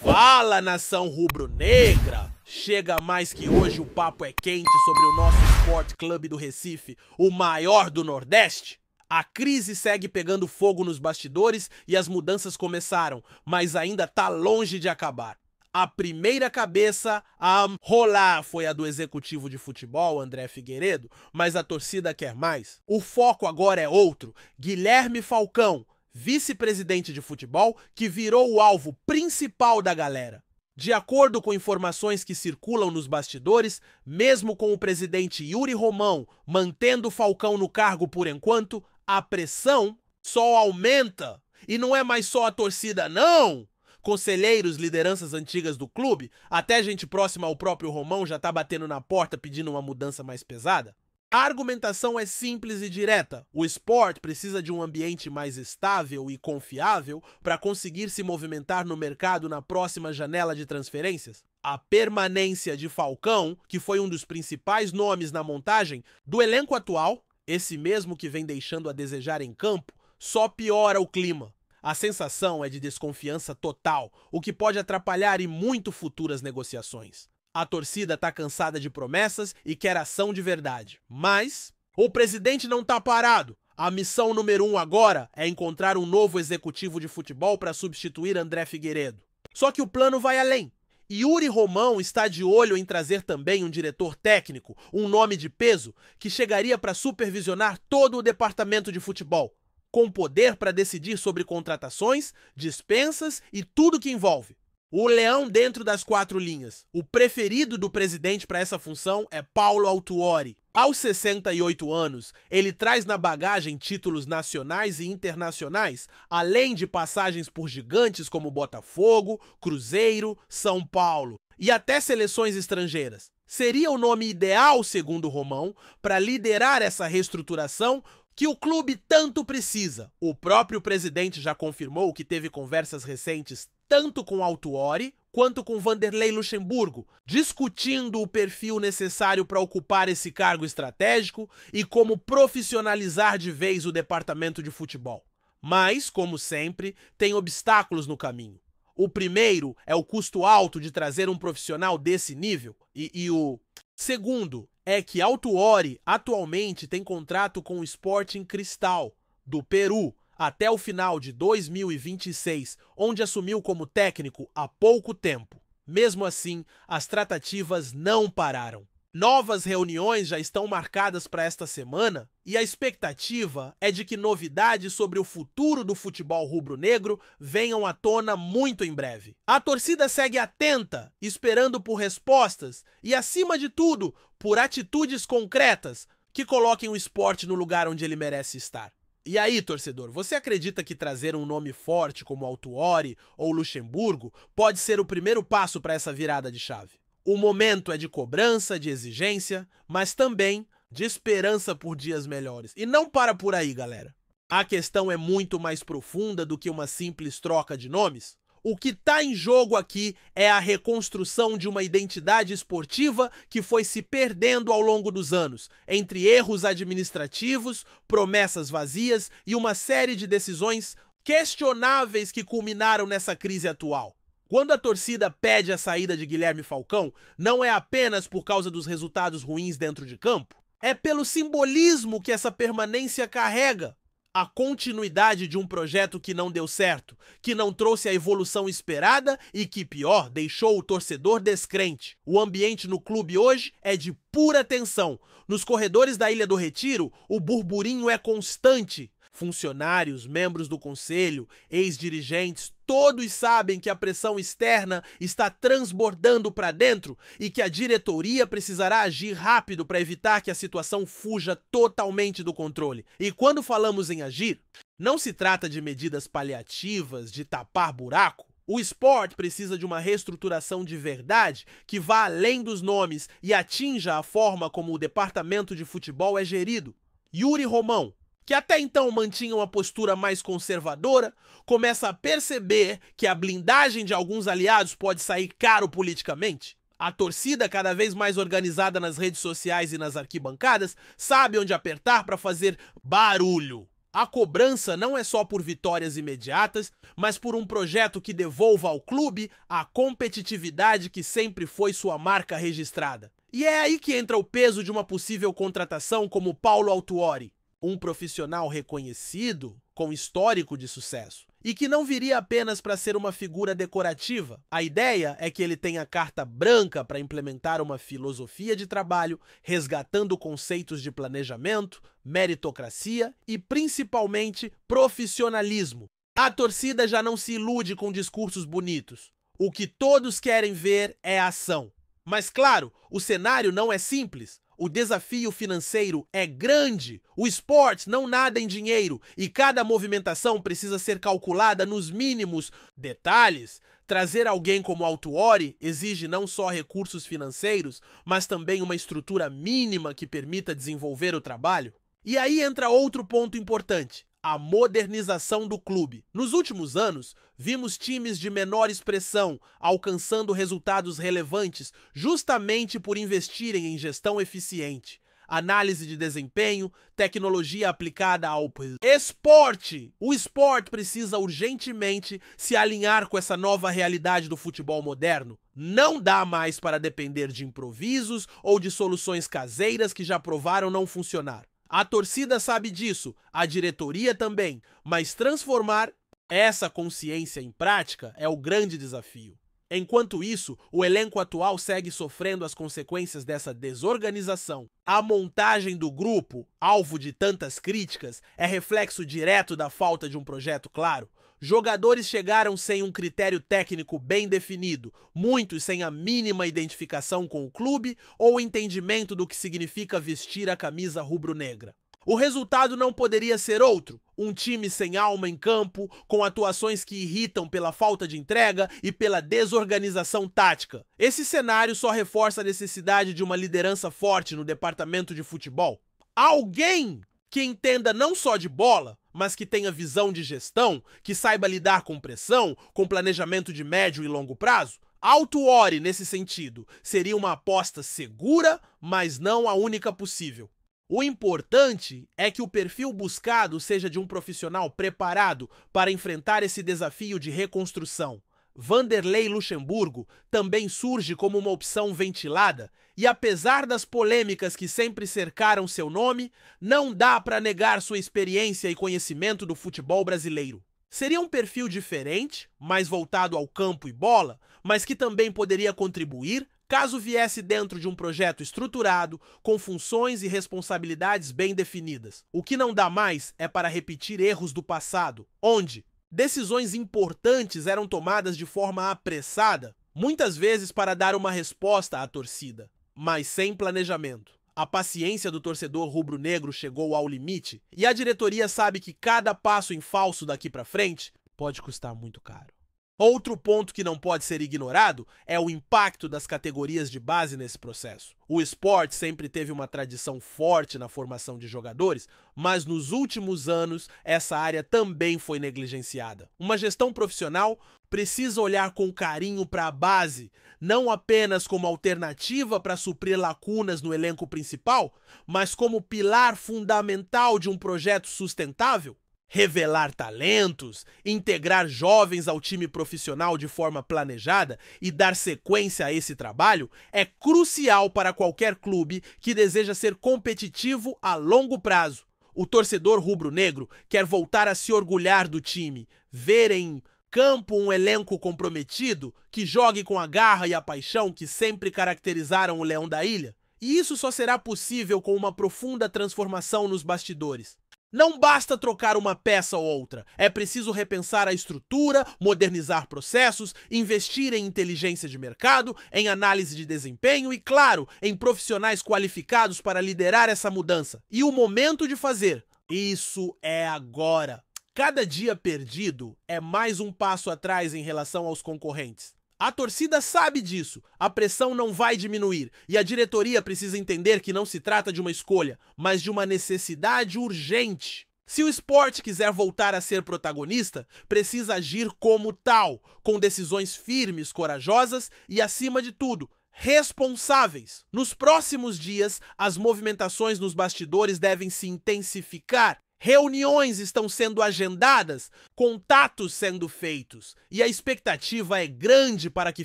Fala, nação rubro-negra! Chega mais que hoje o papo é quente sobre o nosso Sport Clube do Recife, o maior do Nordeste. A crise segue pegando fogo nos bastidores e as mudanças começaram, mas ainda tá longe de acabar. A primeira cabeça a rolar foi a do executivo de futebol, André Figueiredo, mas a torcida quer mais. O foco agora é outro: Guilherme Falcão, vice-presidente de futebol, que virou o alvo principal da galera. De acordo com informações que circulam nos bastidores, mesmo com o presidente Yuri Romão mantendo Falcão no cargo por enquanto, a pressão só aumenta. E não é mais só a torcida, não! Conselheiros, lideranças antigas do clube, até gente próxima ao próprio Romão já tá batendo na porta pedindo uma mudança mais pesada. A argumentação é simples e direta. O Sport precisa de um ambiente mais estável e confiável para conseguir se movimentar no mercado na próxima janela de transferências. A permanência de Falcão, que foi um dos principais nomes na montagem do elenco atual, esse mesmo que vem deixando a desejar em campo, só piora o clima. A sensação é de desconfiança total, o que pode atrapalhar e muito futuras negociações. A torcida tá cansada de promessas e quer ação de verdade. Mas o presidente não tá parado. A missão número 1 agora é encontrar um novo executivo de futebol para substituir André Figueiredo. Só que o plano vai além. Yuri Romão está de olho em trazer também um diretor técnico, um nome de peso, que chegaria para supervisionar todo o departamento de futebol, com poder para decidir sobre contratações, dispensas e tudo que envolve. O leão dentro das quatro linhas. O preferido do presidente para essa função é Paulo Autuori. Aos 68 anos, ele traz na bagagem títulos nacionais e internacionais, além de passagens por gigantes como Botafogo, Cruzeiro, São Paulo e até seleções estrangeiras. Seria o nome ideal, segundo Romão, para liderar essa reestruturação que o clube tanto precisa. O próprio presidente já confirmou que teve conversas recentes tanto com Autuori quanto com Vanderlei Luxemburgo, discutindo o perfil necessário para ocupar esse cargo estratégico e como profissionalizar de vez o departamento de futebol. Mas, como sempre, tem obstáculos no caminho. O primeiro é o custo alto de trazer um profissional desse nível e o segundo é que Autuori atualmente tem contrato com o Sporting Cristal, do Peru, até o final de 2026, onde assumiu como técnico há pouco tempo. Mesmo assim, as tratativas não pararam. Novas reuniões já estão marcadas para esta semana e a expectativa é de que novidades sobre o futuro do futebol rubro-negro venham à tona muito em breve. A torcida segue atenta, esperando por respostas e, acima de tudo, por atitudes concretas que coloquem o esporte no lugar onde ele merece estar. E aí, torcedor, você acredita que trazer um nome forte como Autuori ou Luxemburgo pode ser o primeiro passo para essa virada de chave? O momento é de cobrança, de exigência, mas também de esperança por dias melhores. E não para por aí, galera. A questão é muito mais profunda do que uma simples troca de nomes. O que está em jogo aqui é a reconstrução de uma identidade esportiva que foi se perdendo ao longo dos anos, entre erros administrativos, promessas vazias e uma série de decisões questionáveis que culminaram nessa crise atual. Quando a torcida pede a saída de Guilherme Falcão, não é apenas por causa dos resultados ruins dentro de campo, é pelo simbolismo que essa permanência carrega. A continuidade de um projeto que não deu certo, que não trouxe a evolução esperada e que, pior, deixou o torcedor descrente. O ambiente no clube hoje é de pura tensão. Nos corredores da Ilha do Retiro, o burburinho é constante. Funcionários, membros do conselho, ex-dirigentes, todos sabem que a pressão externa está transbordando para dentro e que a diretoria precisará agir rápido para evitar que a situação fuja totalmente do controle. E quando falamos em agir, não se trata de medidas paliativas, de tapar buraco. O Sport precisa de uma reestruturação de verdade que vá além dos nomes e atinja a forma como o departamento de futebol é gerido. Yuri Romão, que até então mantinha uma postura mais conservadora, começa a perceber que a blindagem de alguns aliados pode sair caro politicamente. A torcida, cada vez mais organizada nas redes sociais e nas arquibancadas, sabe onde apertar para fazer barulho. A cobrança não é só por vitórias imediatas, mas por um projeto que devolva ao clube a competitividade que sempre foi sua marca registrada. E é aí que entra o peso de uma possível contratação como Paulo Autuori, um profissional reconhecido, com histórico de sucesso, e que não viria apenas para ser uma figura decorativa. A ideia é que ele tenha carta branca para implementar uma filosofia de trabalho, resgatando conceitos de planejamento, meritocracia e, principalmente, profissionalismo. A torcida já não se ilude com discursos bonitos. O que todos querem ver é ação. Mas, claro, o cenário não é simples. O desafio financeiro é grande, o esporte não nada em dinheiro e cada movimentação precisa ser calculada nos mínimos detalhes. Trazer alguém como Autuori exige não só recursos financeiros, mas também uma estrutura mínima que permita desenvolver o trabalho. E aí entra outro ponto importante: a modernização do clube. Nos últimos anos, vimos times de menor expressão alcançando resultados relevantes justamente por investirem em gestão eficiente, análise de desempenho, tecnologia aplicada ao esporte. O esporte precisa urgentemente se alinhar com essa nova realidade do futebol moderno. Não dá mais para depender de improvisos ou de soluções caseiras que já provaram não funcionar. A torcida sabe disso, a diretoria também, mas transformar essa consciência em prática é o grande desafio. Enquanto isso, o elenco atual segue sofrendo as consequências dessa desorganização. A montagem do grupo, alvo de tantas críticas, é reflexo direto da falta de um projeto claro. Jogadores chegaram sem um critério técnico bem definido, muitos sem a mínima identificação com o clube ou entendimento do que significa vestir a camisa rubro-negra. O resultado não poderia ser outro: um time sem alma em campo, com atuações que irritam pela falta de entrega e pela desorganização tática. Esse cenário só reforça a necessidade de uma liderança forte no departamento de futebol. Alguém que entenda não só de bola, mas que tenha visão de gestão, que saiba lidar com pressão, com planejamento de médio e longo prazo. Autuori, nesse sentido, seria uma aposta segura, mas não a única possível. O importante é que o perfil buscado seja de um profissional preparado para enfrentar esse desafio de reconstrução. Vanderlei Luxemburgo também surge como uma opção ventilada e, apesar das polêmicas que sempre cercaram seu nome, não dá para negar sua experiência e conhecimento do futebol brasileiro. Seria um perfil diferente, mais voltado ao campo e bola, mas que também poderia contribuir caso viesse dentro de um projeto estruturado, com funções e responsabilidades bem definidas. O que não dá mais é para repetir erros do passado, onde decisões importantes eram tomadas de forma apressada, muitas vezes para dar uma resposta à torcida, mas sem planejamento. A paciência do torcedor rubro-negro chegou ao limite e a diretoria sabe que cada passo em falso daqui para frente pode custar muito caro. Outro ponto que não pode ser ignorado é o impacto das categorias de base nesse processo. O esporte sempre teve uma tradição forte na formação de jogadores, mas nos últimos anos essa área também foi negligenciada. Uma gestão profissional precisa olhar com carinho para a base, não apenas como alternativa para suprir lacunas no elenco principal, mas como pilar fundamental de um projeto sustentável. Revelar talentos, integrar jovens ao time profissional de forma planejada e dar sequência a esse trabalho é crucial para qualquer clube que deseja ser competitivo a longo prazo. O torcedor rubro-negro quer voltar a se orgulhar do time, ver em campo um elenco comprometido que jogue com a garra e a paixão que sempre caracterizaram o Leão da Ilha. E isso só será possível com uma profunda transformação nos bastidores. Não basta trocar uma peça ou outra, é preciso repensar a estrutura, modernizar processos, investir em inteligência de mercado, em análise de desempenho e, claro, em profissionais qualificados para liderar essa mudança. E o momento de fazer isso é agora. Cada dia perdido é mais um passo atrás em relação aos concorrentes. A torcida sabe disso, a pressão não vai diminuir e a diretoria precisa entender que não se trata de uma escolha, mas de uma necessidade urgente. Se o esporte quiser voltar a ser protagonista, precisa agir como tal, com decisões firmes, corajosas e, acima de tudo, responsáveis. Nos próximos dias, as movimentações nos bastidores devem se intensificar. Reuniões estão sendo agendadas, contatos sendo feitos, e a expectativa é grande para que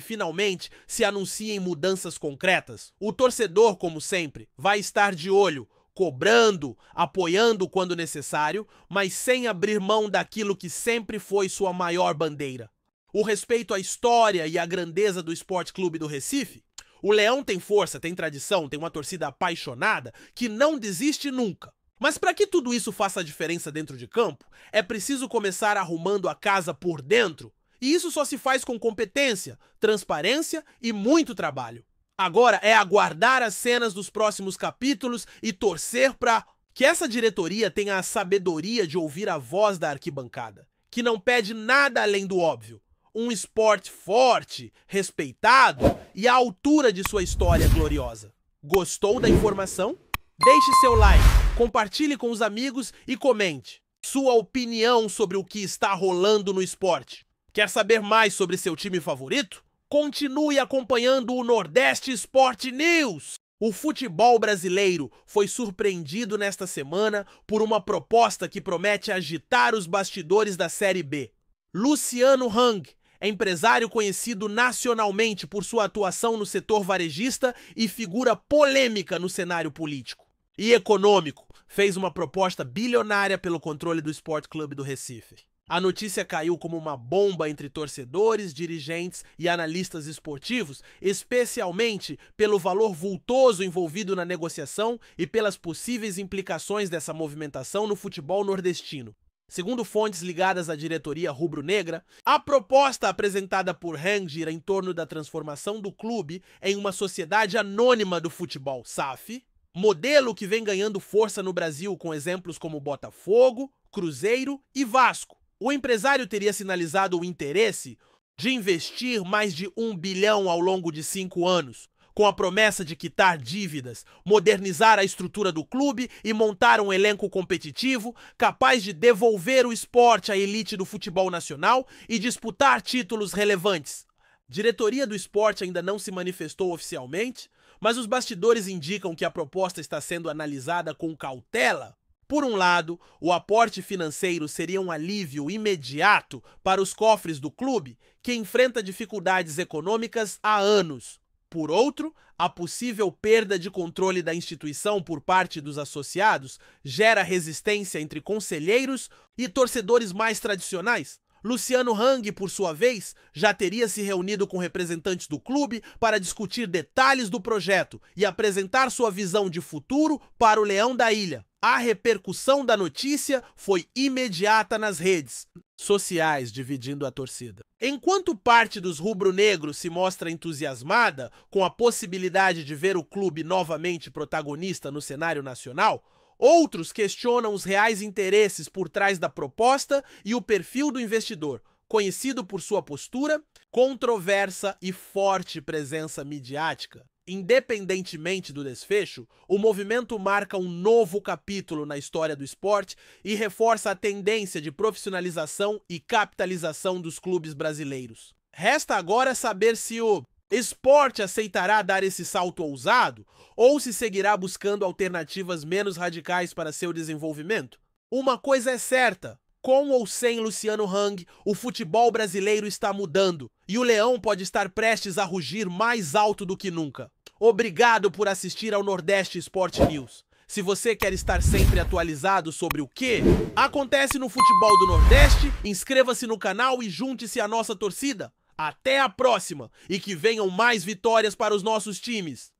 finalmente se anunciem mudanças concretas. O torcedor, como sempre, vai estar de olho, cobrando, apoiando quando necessário, mas sem abrir mão daquilo que sempre foi sua maior bandeira: o respeito à história e à grandeza do Sport Clube do Recife. O Leão tem força, tem tradição, tem uma torcida apaixonada que não desiste nunca. Mas para que tudo isso faça a diferença dentro de campo, é preciso começar arrumando a casa por dentro. E isso só se faz com competência, transparência e muito trabalho. Agora é aguardar as cenas dos próximos capítulos e torcer para que essa diretoria tenha a sabedoria de ouvir a voz da arquibancada, que não pede nada além do óbvio: um esporte forte, respeitado e à altura de sua história gloriosa. Gostou da informação? Deixe seu like, compartilhe com os amigos e comente sua opinião sobre o que está rolando no esporte. Quer saber mais sobre seu time favorito? Continue acompanhando o Nordeste Sport News! O futebol brasileiro foi surpreendido nesta semana por uma proposta que promete agitar os bastidores da Série B. Luciano Hang, empresário conhecido nacionalmente por sua atuação no setor varejista e figura polêmica no cenário político e econômico, fez uma proposta bilionária pelo controle do Sport Clube do Recife. A notícia caiu como uma bomba entre torcedores, dirigentes e analistas esportivos, especialmente pelo valor vultoso envolvido na negociação e pelas possíveis implicações dessa movimentação no futebol nordestino. Segundo fontes ligadas à diretoria rubro-negra, a proposta apresentada por Hang gira em torno da transformação do clube em uma sociedade anônima do futebol, SAF, modelo que vem ganhando força no Brasil com exemplos como Botafogo, Cruzeiro e Vasco. O empresário teria sinalizado o interesse de investir mais de 1 bilhão ao longo de 5 anos, com a promessa de quitar dívidas, modernizar a estrutura do clube e montar um elenco competitivo capaz de devolver o esporte à elite do futebol nacional e disputar títulos relevantes. A diretoria do esporte ainda não se manifestou oficialmente, mas os bastidores indicam que a proposta está sendo analisada com cautela. Por um lado, o aporte financeiro seria um alívio imediato para os cofres do clube, que enfrenta dificuldades econômicas há anos. Por outro, a possível perda de controle da instituição por parte dos associados gera resistência entre conselheiros e torcedores mais tradicionais. Luciano Hang, por sua vez, já teria se reunido com representantes do clube para discutir detalhes do projeto e apresentar sua visão de futuro para o Leão da Ilha. A repercussão da notícia foi imediata nas redes sociais, dividindo a torcida. Enquanto parte dos rubro-negros se mostra entusiasmada com a possibilidade de ver o clube novamente protagonista no cenário nacional, outros questionam os reais interesses por trás da proposta e o perfil do investidor, conhecido por sua postura, controversa e forte presença midiática. Independentemente do desfecho, o movimento marca um novo capítulo na história do esporte e reforça a tendência de profissionalização e capitalização dos clubes brasileiros. Resta agora saber se o esporte aceitará dar esse salto ousado ou se seguirá buscando alternativas menos radicais para seu desenvolvimento. Uma coisa é certa: com ou sem Luciano Hang, o futebol brasileiro está mudando e o Leão pode estar prestes a rugir mais alto do que nunca. Obrigado por assistir ao Nordeste Sport News. Se você quer estar sempre atualizado sobre o que acontece no futebol do Nordeste, inscreva-se no canal e junte-se à nossa torcida. Até a próxima e que venham mais vitórias para os nossos times.